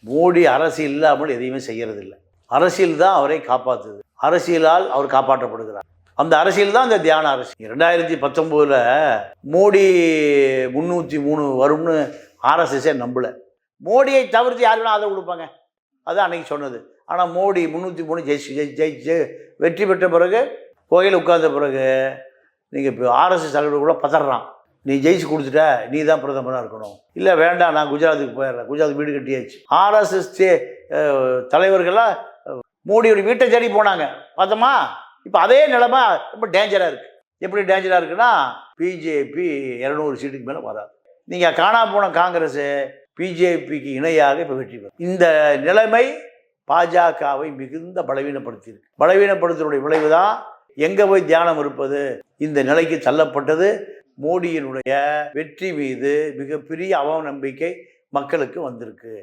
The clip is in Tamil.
மோடி அரசு இல்லாமல் எதையுமே செய்யறதில்லை. அரசியல் தான் அவரை காப்பாற்றுது. அரசியலால் அவர் காப்பாற்றப்படுகிறார். அந்த அரசியல் தான் இந்த தியான அரசியல். 2019 மோடி 303 வரும்னு ஆர்எஸ்எஸ்ஸே நம்பல. மோடியை தவிர்த்து யார் வேணா ஆதரவு கொடுப்பாங்க, அதுதான் அன்னைக்கு சொன்னது. ஆனால் மோடி 303 ஜெயிச்சு வெற்றி பெற்ற பிறகு கோயில் உட்கார்ந்த பிறகு நீங்கள் இப்போ ஆர்எஸ்எஸ் தலைவர் கூட பதறான். நீ ஜெயிச்சு கொடுத்துட்ட, நீ தான் பிரதமராக இருக்கணும். இல்லை வேண்டாம், நான் குஜராத்துக்கு போயிடுறேன், குஜராத் வீடு கட்டியாச்சு. ஆர்எஸ்எஸ் தலைவர்கள்லாம் மோடியோட வீட்டை தேடி போனாங்க, பார்த்தோமா? இப்போ அதே நிலைமை ரொம்ப டேஞ்சராக இருக்குது. எப்படி டேஞ்சராக இருக்குன்னா, பிஜேபி 200 சீட்டுக்கு மேலே வராது. நீங்கள் காணா போன காங்கிரஸ் பிஜேபிக்கு இணையாக இப்போ வெற்றி பெறும். இந்த நிலைமை பாஜகவை மிகுந்த பலவீனப்படுத்தியிருக்கு. பலவீனப்படுத்துவதுடைய விளைவு தான் எங்கே போய் தியானம் இருப்பது இந்த நிலைக்கு தள்ளப்பட்டது. மோடியினுடைய வெற்றி மீது மிகப்பெரிய அவநம்பிக்கை மக்களுக்கு வந்திருக்கு.